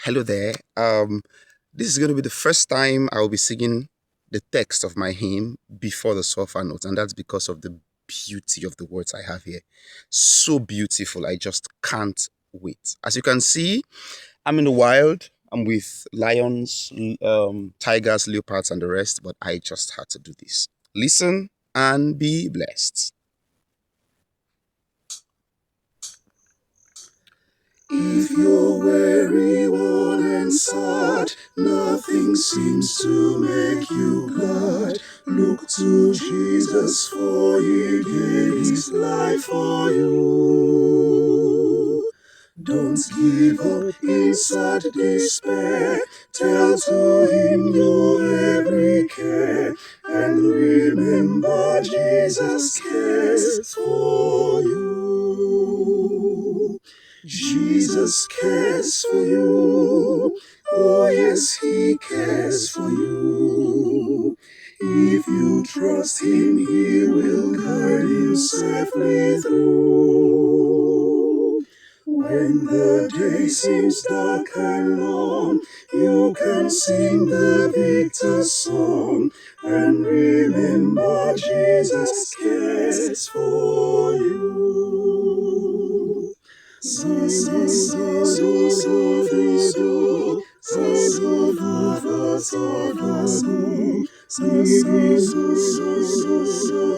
Hello there. This is going to be the first time I will be singing the text of my hymn before the sofa notes, and that's because of the beauty of the words I have here. So beautiful, I just can't wait. As you can see, I'm in the wild. I'm with lions, tigers, leopards, and the rest, but I just had to do this. Listen and be blessed. If you're weary, worn, and sad, nothing seems to make you glad. Look to Jesus, for He gave His life for you. Don't give up in sad despair. Tell to Him your every care, and remember Jesus cares for you. Jesus cares for you. Oh, yes, He cares for you. If you trust Him, He will guide you safely through. When the day seems dark and long, you can sing the victor's song and remember Jesus cares for you. So, so, so, so, so, so, so, so, so, so, so, so, so, so,